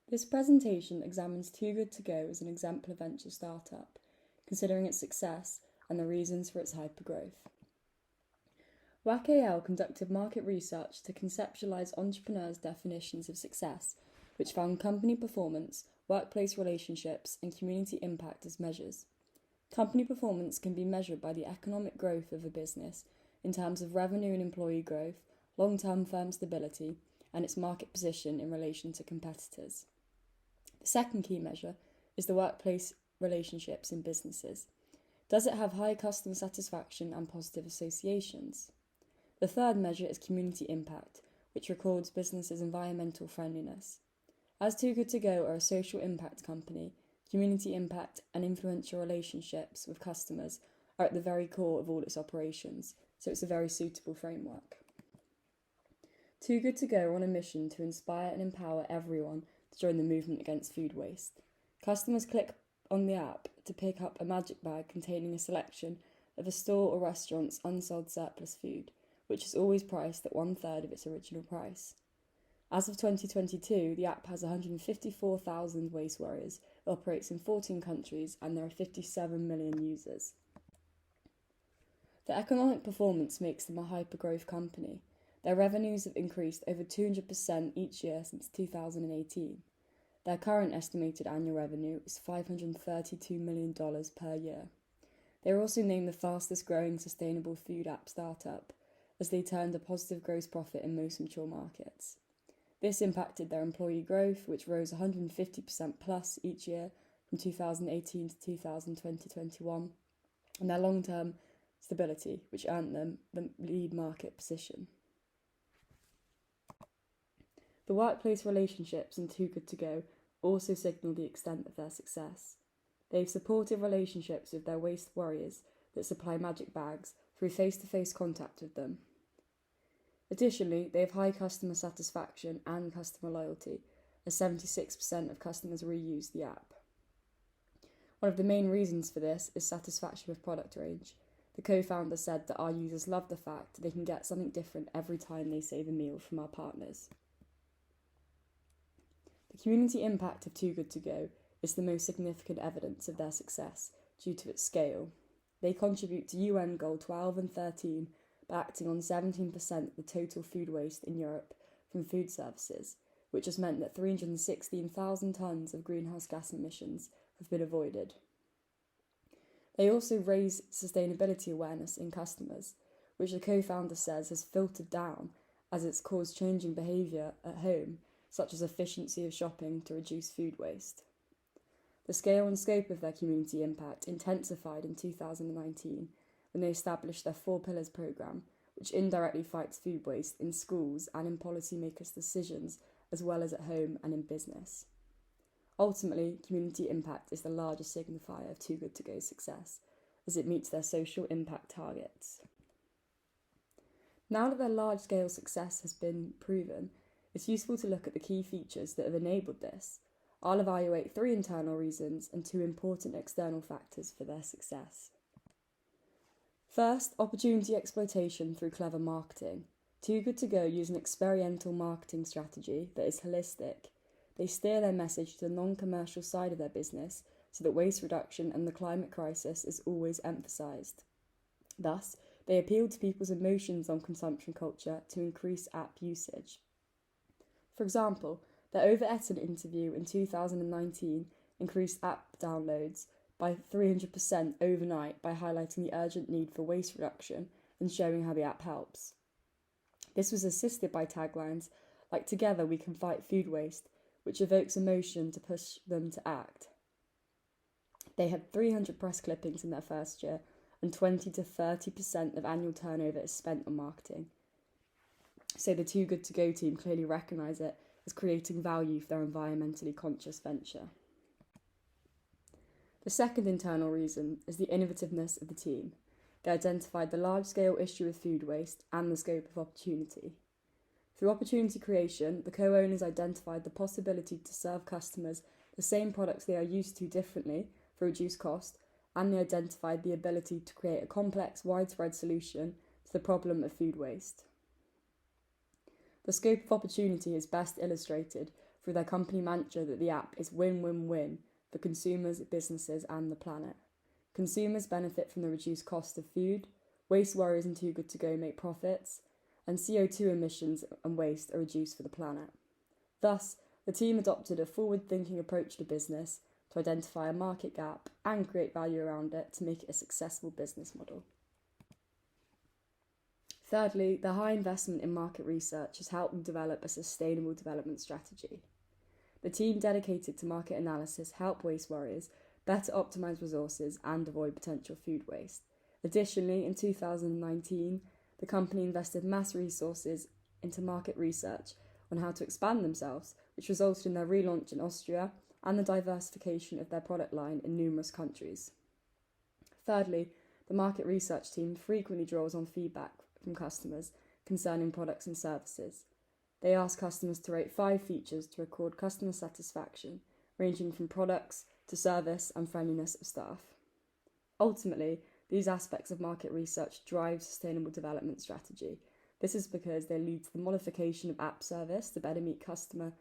This presentation examines Too Good To Go as an exemplar venture startup, considering its success and the reasons for its hypergrowth. WAC-AL conducted market research to conceptualise entrepreneurs' definitions of success, which found company performance, workplace relationships, and community impact as measures. Company performance can be measured by the economic growth of a business in terms of revenue and employee growth, long-term firm stability, and its market position in relation to competitors. The second key measure is the workplace relationships in businesses. Does it have high customer satisfaction and positive associations? The third measure is community impact, which records businesses' environmental friendliness. As Too Good To Go are a social impact company, community impact and influential relationships with customers are at the very core of all its operations, so it's a very suitable framework. Too Good To Go are on a mission to inspire and empower everyone to join the movement against food waste. Customers click on the app to pick up a magic bag containing a selection of a store or restaurant's unsold surplus food, which is always priced at 1/3 of its original price. As of 2022, the app has 154,000 waste warriors, it operates in 14 countries, and there are 57 million users. The economic performance makes them a hyper-growth company. Their revenues have increased over 200% each year since 2018. Their current estimated annual revenue is $532 million per year. They were also named the fastest growing sustainable food app startup, as they turned a positive gross profit in most mature markets. This impacted their employee growth, which rose 150% plus each year from 2018 to 2021, and their long-term stability, which earned them the lead market position. The workplace relationships in Too Good To Go also signal the extent of their success. They have supportive relationships with their waste warriors that supply magic bags through face-to-face contact with them. Additionally, they have high customer satisfaction and customer loyalty, as 76% of customers reuse the app. One of the main reasons for this is satisfaction with product range. The co-founder said that our users love the fact that they can get something different every time they save a meal from our partners. The community impact of Too Good To Go is the most significant evidence of their success due to its scale. They contribute to UN Goal 12 and 13 by acting on 17% of the total food waste in Europe from food services, which has meant that 316,000 tonnes of greenhouse gas emissions have been avoided. They also raise sustainability awareness in customers, which the co-founder says has filtered down as it's caused changing behaviour at home, such as efficiency of shopping to reduce food waste. The scale and scope of their community impact intensified in 2019 when they established their 4 Pillars programme, which indirectly fights food waste in schools and in policymakers' decisions, as well as at home and in business. Ultimately, community impact is the largest signifier of Too Good To Go's success, as it meets their social impact targets. Now that their large-scale success has been proven, it's useful to look at the key features that have enabled this. I'll evaluate 3 internal reasons and 2 important external factors for their success. First, opportunity exploitation through clever marketing. Too Good To Go use an experiential marketing strategy that is holistic. They steer their message to the non-commercial side of their business so that waste reduction and the climate crisis is always emphasised. Thus, they appeal to people's emotions on consumption culture to increase app usage. For example, their Over Eton interview in 2019 increased app downloads by 300% overnight by highlighting the urgent need for waste reduction and showing how the app helps. This was assisted by taglines like "Together we can fight food waste," which evokes emotion to push them to act. They had 300 press clippings in their first year, and 20 to 30% of annual turnover is spent on marketing. So the Too Good To Go team clearly recognise it as creating value for their environmentally conscious venture. The second internal reason is the innovativeness of the team. They identified the large-scale issue of food waste and the scope of opportunity. Through opportunity creation, the co-owners identified the possibility to serve customers the same products they are used to differently for reduced cost, and they identified the ability to create a complex, widespread solution to the problem of food waste. The scope of opportunity is best illustrated through their company mantra that the app is win-win-win for consumers, businesses and the planet. Consumers benefit from the reduced cost of food, waste warriors and Too Good To Go make profits, and CO2 emissions and waste are reduced for the planet. Thus, the team adopted a forward-thinking approach to business to identify a market gap and create value around it to make it a successful business model. Thirdly, the high investment in market research has helped them develop a sustainable development strategy. The team dedicated to market analysis help waste warriors better optimise resources and avoid potential food waste. Additionally, in 2019, the company invested mass resources into market research on how to expand themselves, which resulted in their relaunch in Austria and the diversification of their product line in numerous countries. Thirdly, the market research team frequently draws on feedback from customers concerning products and services. They ask customers to rate 5 features to record customer satisfaction, ranging from products to service and friendliness of staff. Ultimately, these aspects of market research drive sustainable development strategy. This is because they lead to the modification of app service to better meet customer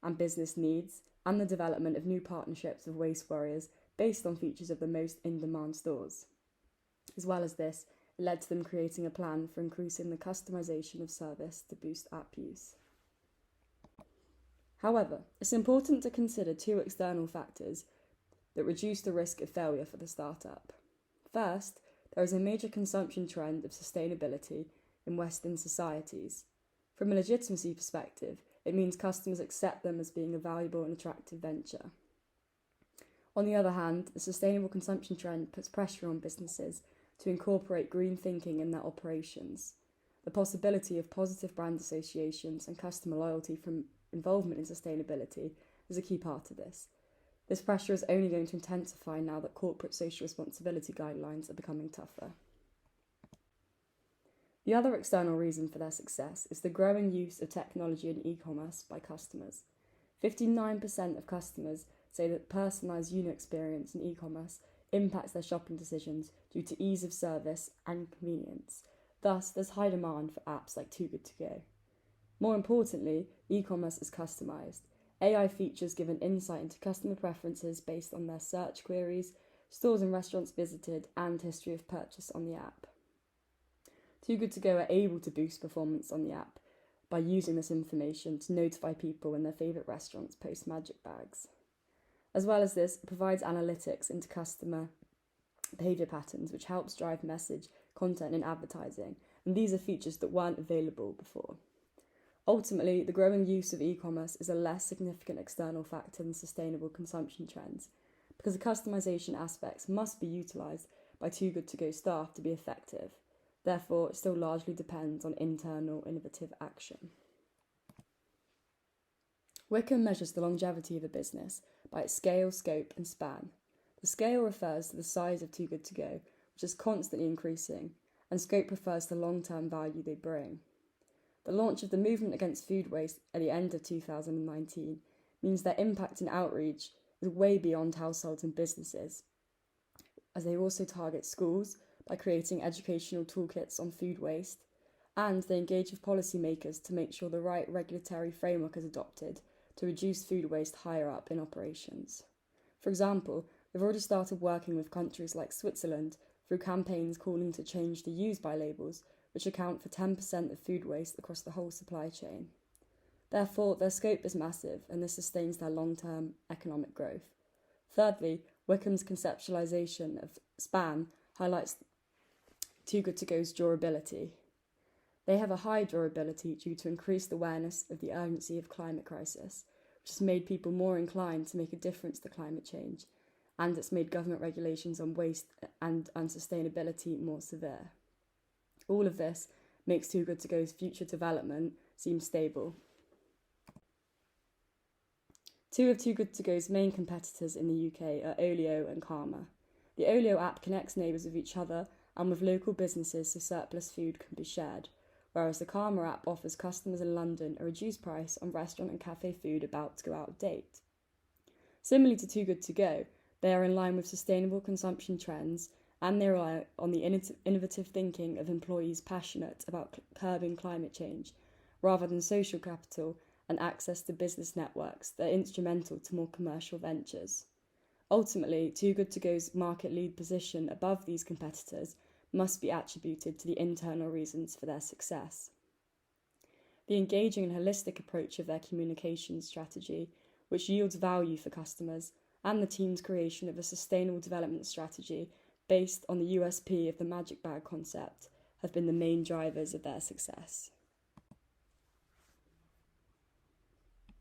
and business needs, and the development of new partnerships with waste warriors based on features of the most in-demand stores. As well as this, it led to them creating a plan for increasing the customisation of service to boost app use. However, it's important to consider 2 external factors that reduce the risk of failure for the startup. First, there is a major consumption trend of sustainability in Western societies. From a legitimacy perspective, it means customers accept them as being a valuable and attractive venture. On the other hand, the sustainable consumption trend puts pressure on businesses to incorporate green thinking in their operations. The possibility of positive brand associations and customer loyalty from involvement in sustainability is a key part of this. This pressure is only going to intensify now that corporate social responsibility guidelines are becoming tougher. The other external reason for their success is the growing use of technology and e-commerce by customers. 59% of customers say that personalised user experience in e-commerce impacts their shopping decisions due to ease of service and convenience. Thus, there's high demand for apps like Too Good To Go. More importantly, e-commerce is customised. AI features give an insight into customer preferences based on their search queries, stores and restaurants visited, and history of purchase on the app. Too Good To Go are able to boost performance on the app by using this information to notify people when their favourite restaurants post magic bags. As well as this, it provides analytics into customer behaviour patterns, which helps drive message, content and advertising, and these are features that weren't available before. Ultimately, the growing use of e-commerce is a less significant external factor than sustainable consumption trends, because the customisation aspects must be utilised by Too Good To Go staff to be effective. Therefore, it still largely depends on internal innovative action. Wickham measures the longevity of a business by its scale, scope and span. The scale refers to the size of Too Good To Go, which is constantly increasing, and scope refers to the long-term value they bring. The launch of the movement against food waste at the end of 2019 means their impact and outreach is way beyond households and businesses, as they also target schools by creating educational toolkits on food waste, and they engage with policymakers to make sure the right regulatory framework is adopted to reduce food waste higher up in operations. For example, they've already started working with countries like Switzerland through campaigns calling to change the use-by labels, which account for 10% of food waste across the whole supply chain. Therefore, their scope is massive, and this sustains their long-term economic growth. Thirdly, Wickham's conceptualisation of span highlights Too Good To Go's durability. They have a high durability due to increased awareness of the urgency of climate crisis, which has made people more inclined to make a difference to climate change, and it's made government regulations on waste and unsustainability more severe. All of this makes Too Good To Go's future development seem stable. 2 of Too Good To Go's main competitors in the UK are Olio and Karma. The Olio app connects neighbours with each other and with local businesses so surplus food can be shared, whereas the Karma app offers customers in London a reduced price on restaurant and cafe food about to go out of date. Similarly to Too Good To Go, they are in line with sustainable consumption trends, and they rely on the innovative thinking of employees passionate about curbing climate change, rather than social capital and access to business networks that are instrumental to more commercial ventures. Ultimately, Too Good To Go's market lead position above these competitors must be attributed to the internal reasons for their success. The engaging and holistic approach of their communications strategy, which yields value for customers, and the team's creation of a sustainable development strategy based on the USP of the magic bag concept have been the main drivers of their success.